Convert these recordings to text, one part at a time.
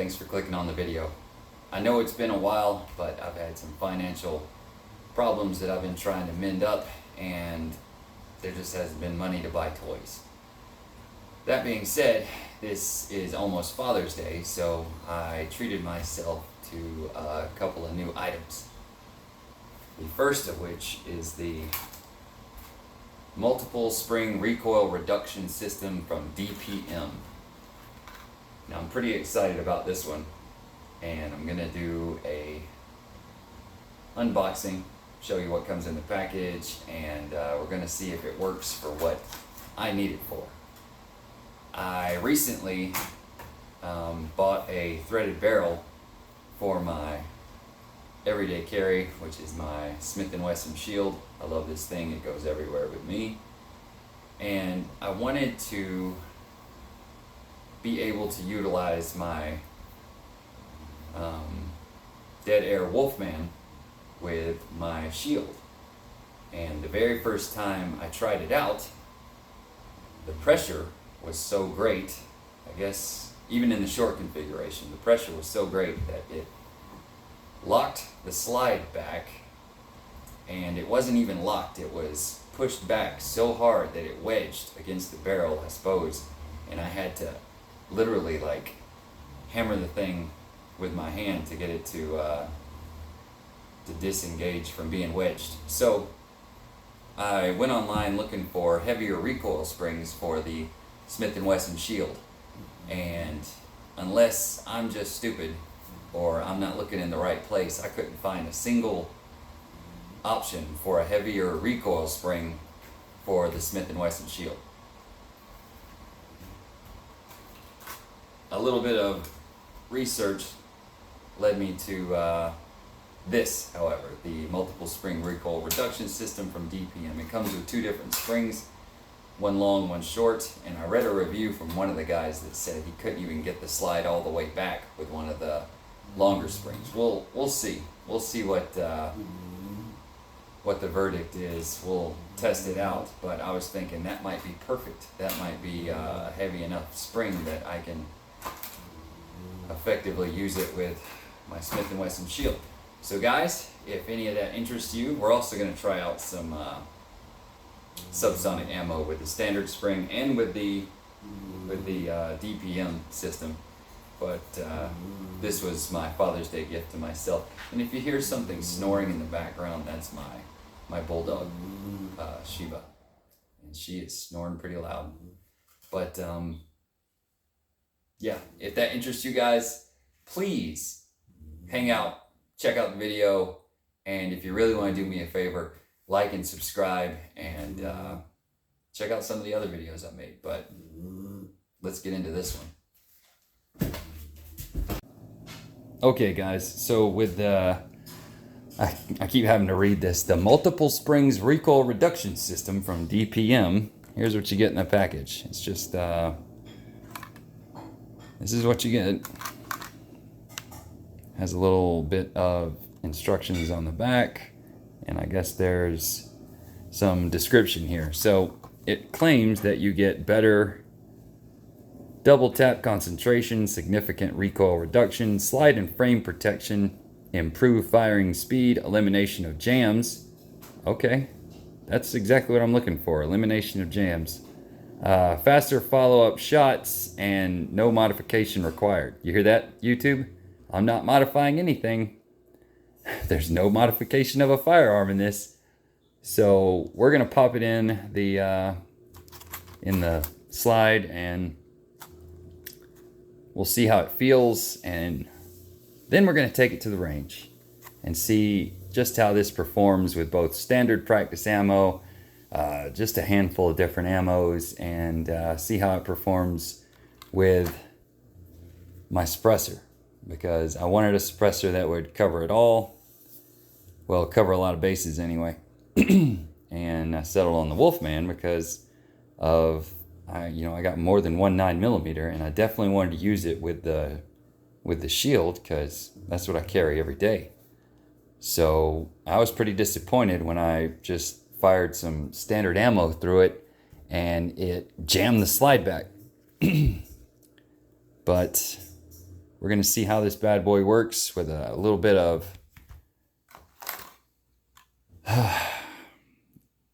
Thanks for clicking on the video. I know it's been a while, but I've had some financial problems that I've been trying to mend up, and there just hasn't been money to buy toys. That being said, this is almost Father's Day, so I treated myself to a couple of new items. The first of which is the multiple spring recoil reduction system from DPM. Now I'm pretty excited about this one, and I'm gonna do a unboxing, show you what comes in the package, and we're gonna see if it works for what I need it for. I recently bought a threaded barrel for my everyday carry, which is my Smith and Wesson Shield. I love this thing, it goes everywhere with me. And I wanted to be able to utilize my dead air Wolfman with my shield. And the very first time I tried it out, the pressure was so great, I guess even in the short configuration, the pressure was so great that it locked the slide back, and it wasn't even locked, it was pushed back so hard that it wedged against the barrel, I suppose, and I had to literally like hammer the thing with my hand to get it to disengage from being wedged. So I went online looking for heavier recoil springs for the Smith and Wesson Shield, and unless I'm just stupid or I'm not looking in the right place, I couldn't find a single option for a heavier recoil spring for the Smith and Wesson Shield. A little bit of research led me to this, however, the multiple spring recoil reduction system from DPM. It comes with two different springs, one long, one short, and I read a review from one of the guys that said he couldn't even get the slide all the way back with one of the longer springs. We'll see. We'll see what the verdict is. We'll test it out. But I was thinking that might be perfect. That might be a heavy enough spring that I can effectively use it with my Smith and Wesson Shield. So guys, if any of that interests you, we're also going to try out some subsonic ammo with the standard spring and with the DPM system. But this was my Father's Day gift to myself. And if you hear something snoring in the background, that's my bulldog, Sheba, and she is snoring pretty loud. But yeah, if that interests you guys, please hang out, check out the video, and if you really want to do me a favor, like and subscribe, and check out some of the other videos I made. But let's get into this one. Okay guys, so with the, I keep having to read this, the multiple springs recoil reduction system from DPM, here's what you get in the package. It's just, this is what you get. Has a little bit of instructions on the back, and I guess there's some description here. So it claims that you get better double tap concentration, significant recoil reduction, slide and frame protection, improved firing speed, elimination of jams. Okay, that's exactly what I'm looking for, elimination of jams. Faster follow-up shots and no modification required. You hear that, YouTube? I'm not modifying anything. There's no modification of a firearm in this. So we're gonna pop it in the slide, and we'll see how it feels, and then we're gonna take it to the range and see just how this performs with both standard practice ammo, just a handful of different ammos, and see how it performs with my suppressor, because I wanted a suppressor that would cover it all. Well, cover a lot of bases anyway. And I settled on the Wolfman because of, I got more than one 9mm, and I definitely wanted to use it with the shield because that's what I carry every day. So I was pretty disappointed when I just fired some standard ammo through it and it jammed the slide back. But We're going to see how this bad boy works with a little bit of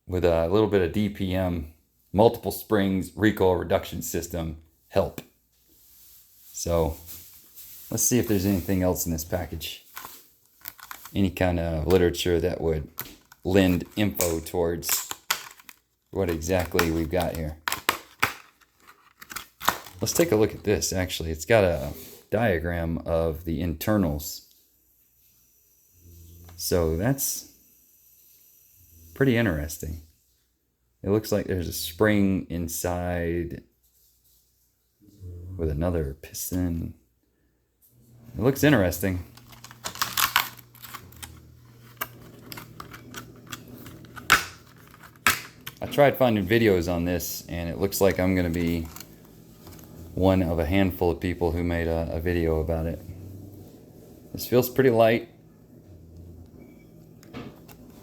DPM, multiple springs, recoil reduction system help. So let's see if there's anything else in this package. Any kind of literature that would lend info towards what exactly we've got here. Let's take a look at this, actually. It's got a diagram of the internals. So that's pretty interesting. It looks like there's a spring inside with another piston. It looks interesting. I tried finding videos on this, and it looks like I'm going to be one of a handful of people who made a video about it. This feels pretty light,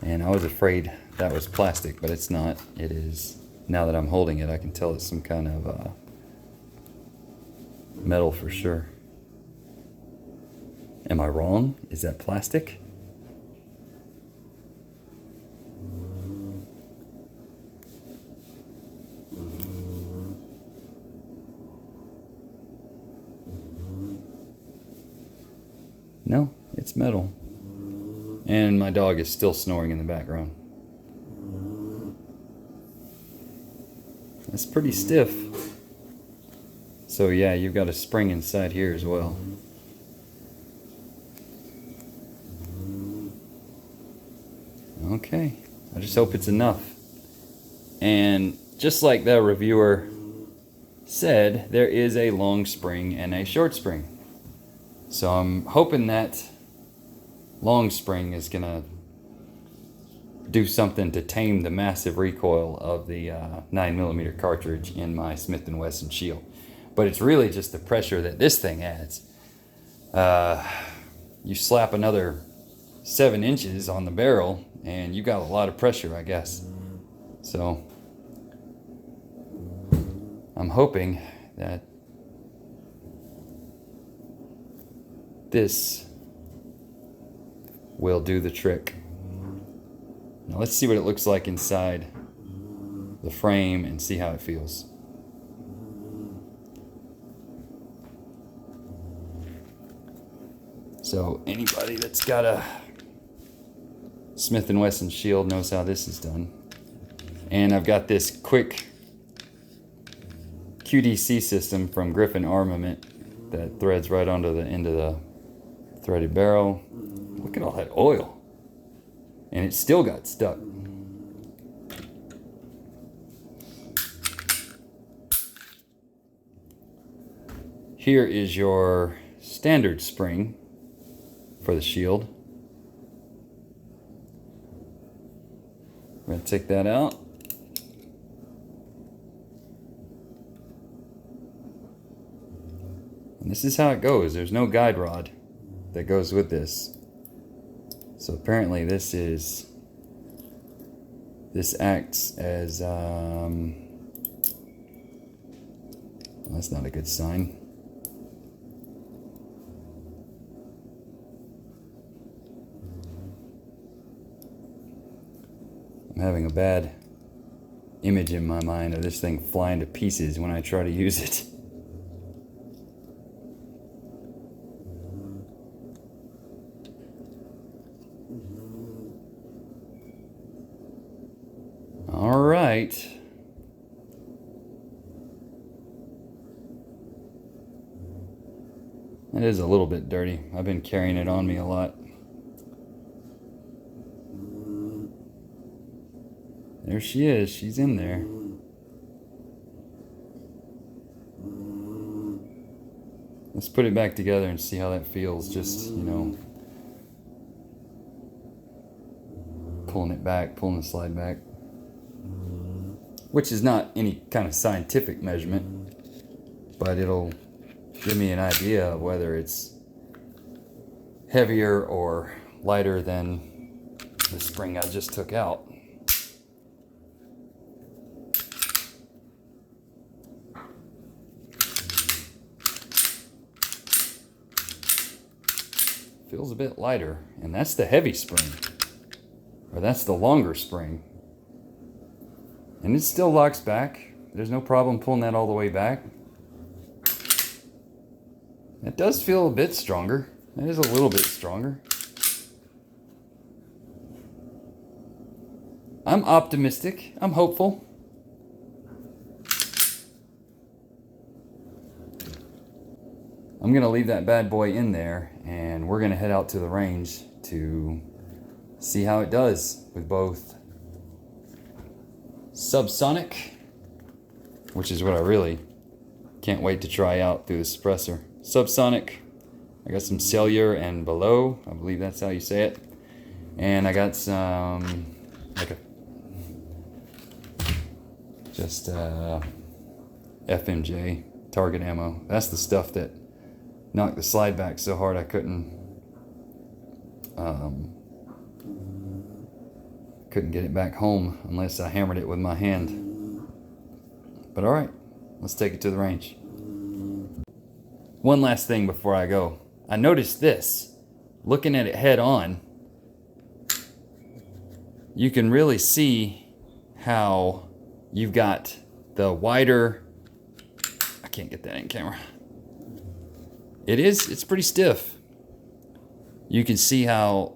and I was afraid that was plastic, but it's not. It is. Now that I'm holding it, I can tell it's some kind of metal for sure. Am I wrong? Is that plastic? No, it's metal. And my dog is still snoring in the background. That's pretty stiff. So yeah, you've got a spring inside here as well. Okay, I just hope it's enough. And just like the reviewer said, there is a long spring and a short spring. So I'm hoping that long spring is gonna do something to tame the massive recoil of the 9mm cartridge in my Smith and Wesson Shield. But it's really just the pressure that this thing adds. You slap another 7 inches on the barrel and you got a lot of pressure, I guess. So I'm hoping that this will do the trick. Now let's see what it looks like inside the frame and see how it feels. So anybody that's got a Smith and Wesson Shield knows how this is done. And I've got this quick QDC system from Griffin Armament that threads right onto the end of the threaded barrel. Look at all that oil. And it still got stuck. Here is your standard spring for the Shield. We're going to take that out. And this is how it goes. There's no guide rod that goes with this. So apparently this acts as that's not a good sign. I'm having a bad image in my mind of this thing flying to pieces when I try to use it. All right. It is a little bit dirty. I've been carrying it on me a lot. There she is. She's in there. Let's put it back together and see how that feels. Just, you know, pulling it back, pulling the slide back. Which is not any kind of scientific measurement, but it'll give me an idea of whether it's heavier or lighter than the spring I just took out. feels a bit lighter, and that's the heavy spring, or that's the longer spring. And it still locks back. There's no problem pulling that all the way back. It does feel a bit stronger. It is a little bit stronger. I'm optimistic. I'm hopeful. I'm gonna leave that bad boy in there, and we're gonna head out to the range to see how it does with both subsonic, which is what I really can't wait to try out through the suppressor. Subsonic, I got some cellular and below, I believe that's how you say it. And I got some, FMJ target ammo. That's the stuff that knocked the slide back so hard I couldn't get it back home unless I hammered it with my hand. But all right, let's take it to the range. One last thing before I go. I noticed this, looking at it head on, you can really see how you've got the wider, I can't get that in camera. It's pretty stiff. You can see how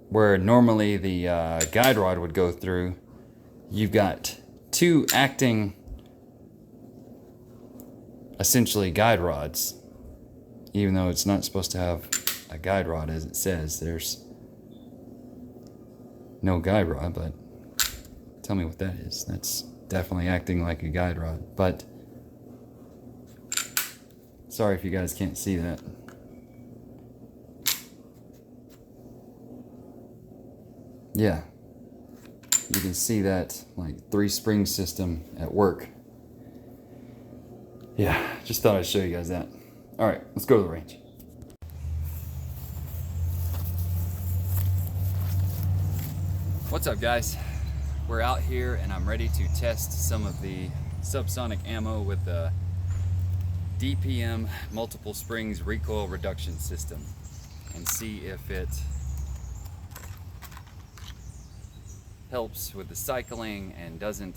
where normally the guide rod would go through, you've got two acting, essentially guide rods. Even though it's not supposed to have a guide rod as it says, there's no guide rod, but tell me what that is. That's definitely acting like a guide rod, but sorry if you guys can't see that. Yeah, you can see that like 3-spring system at work. Yeah, just thought I'd show you guys that. All right, let's go to the range. What's up, guys? We're out here and I'm ready to test some of the subsonic ammo with the DPM multiple springs recoil reduction system and see if it helps with the cycling and doesn't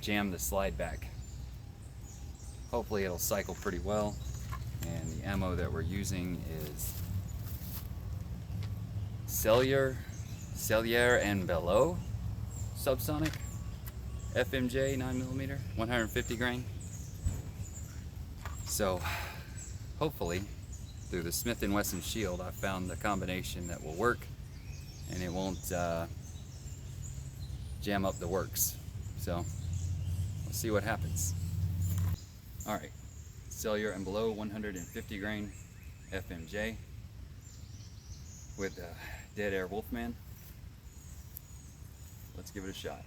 jam the slide back. Hopefully it'll cycle pretty well, and the ammo that we're using is cellular and below subsonic FMJ 9mm 150 grain. So hopefully through the Smith and Wesson Shield I found the combination that will work and it won't jam up the works. So we'll see what happens. All right, cellular and below 150 grain FMJ with Dead Air Wolfman. Let's give it a shot.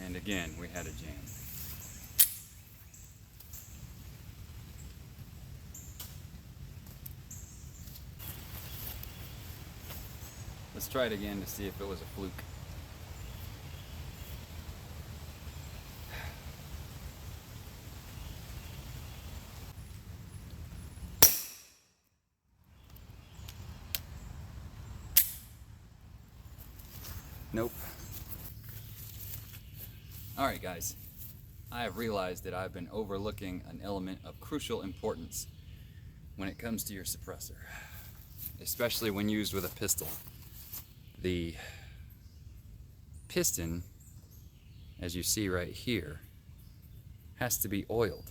And again, we had a jam. Let's try it again to see if it was a fluke. Nope. Alright guys, I have realized that I've been overlooking an element of crucial importance when it comes to your suppressor, especially when used with a pistol. The piston, as you see right here, has to be oiled.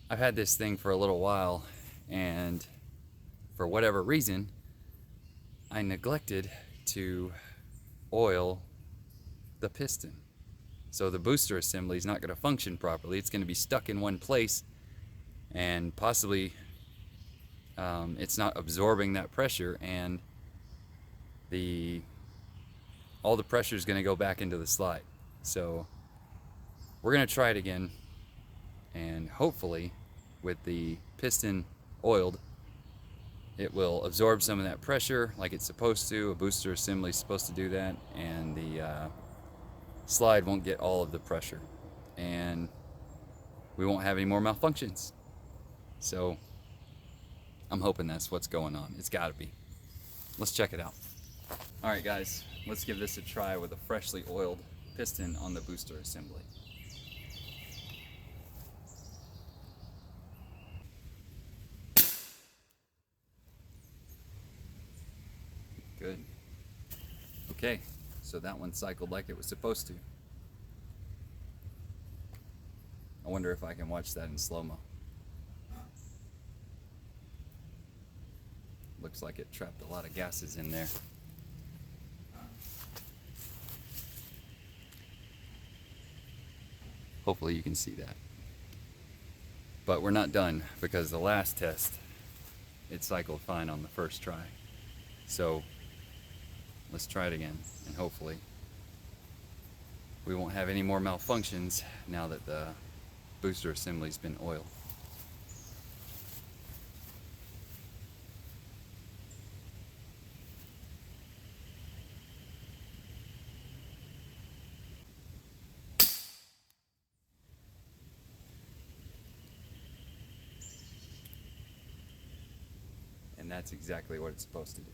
I've had this thing for a little while, and for whatever reason, I neglected to oil the piston. So the booster assembly is not going to function properly. It's going to be stuck in one place, and possibly it's not absorbing that pressure, and all the pressure is going to go back into the slide. So we're going to try it again, and hopefully with the piston oiled it will absorb some of that pressure like it's supposed to. A booster assembly is supposed to do that, and the slide won't get all of the pressure, and we won't have any more malfunctions. So I'm hoping that's what's going on. It's got to be. Let's check it out. All right, guys, let's give this a try with a freshly oiled piston on the booster assembly. Good. Okay, so that one cycled like it was supposed to. I wonder if I can watch that in slow-mo. Looks like it trapped a lot of gases in there. Hopefully you can see that. But we're not done, because the last test, it cycled fine on the first try. So let's try it again, and hopefully we won't have any more malfunctions now that the booster assembly's been oiled. And that's exactly what it's supposed to do.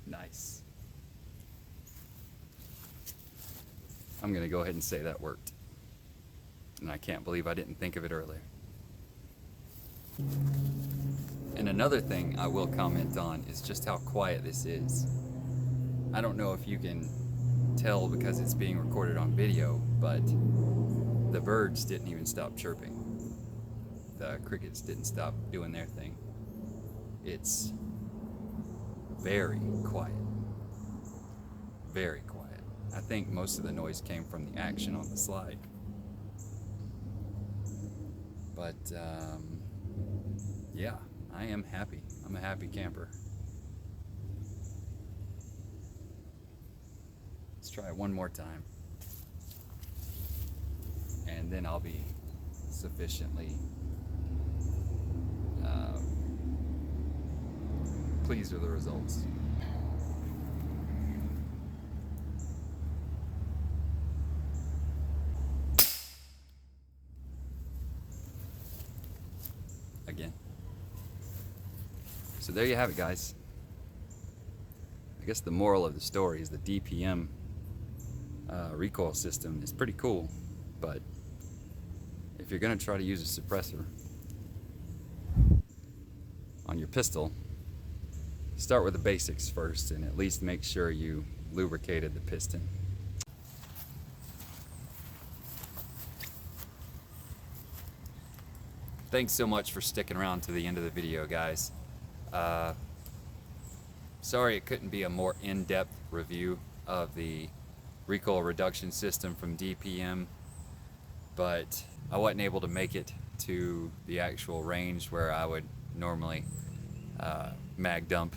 Nice. I'm gonna go ahead and say that worked. And I can't believe I didn't think of it earlier. And another thing I will comment on is just how quiet this is. I don't know if you can tell because it's being recorded on video, but the birds didn't even stop chirping. The crickets didn't stop doing their thing. It's very quiet. Very quiet. I think most of the noise came from the action on the slide. But yeah, I am happy. I'm a happy camper. Let's try it one more time, and then I'll be sufficiently pleased with the results. Again. So there you have it, guys. I guess the moral of the story is the DPM recoil system is pretty cool, but if you're going to try to use a suppressor on your pistol, start with the basics first and at least make sure you lubricated the piston. Thanks so much for sticking around to the end of the video, guys. Sorry it couldn't be a more in-depth review of the recoil reduction system from DPM, but I wasn't able to make it to the actual range where I would normally mag dump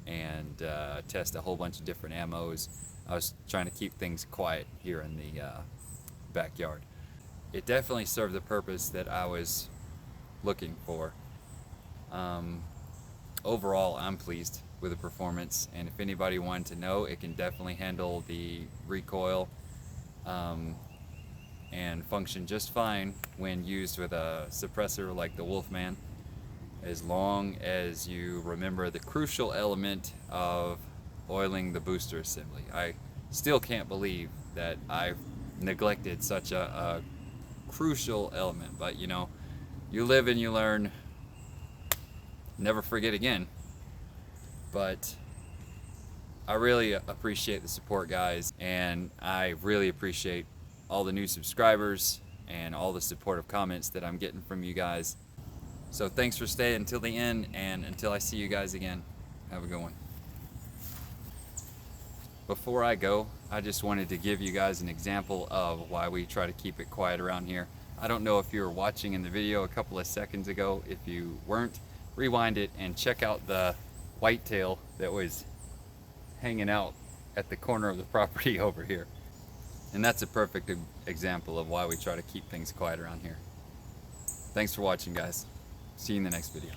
and test a whole bunch of different ammos. I was trying to keep things quiet here in the backyard. It definitely served the purpose that I was looking for. Overall, I'm pleased with the performance, and if anybody wanted to know, it can definitely handle the recoil and function just fine when used with a suppressor like the Wolfman, as long as you remember the crucial element of oiling the booster assembly. I still can't believe that I've neglected such a crucial element, but you know, you live and you learn. Never forget again. But I really appreciate the support, guys, and I really appreciate all the new subscribers and all the supportive comments that I'm getting from you guys. So thanks for staying until the end, and until I see you guys again, have a good one. Before I go, I just wanted to give you guys an example of why we try to keep it quiet around here. I don't know if you were watching in the video a couple of seconds ago. If you weren't, rewind it and check out the whitetail that was hanging out at the corner of the property over here. And that's a perfect example of why we try to keep things quiet around here. Thanks for watching, guys. See you in the next video.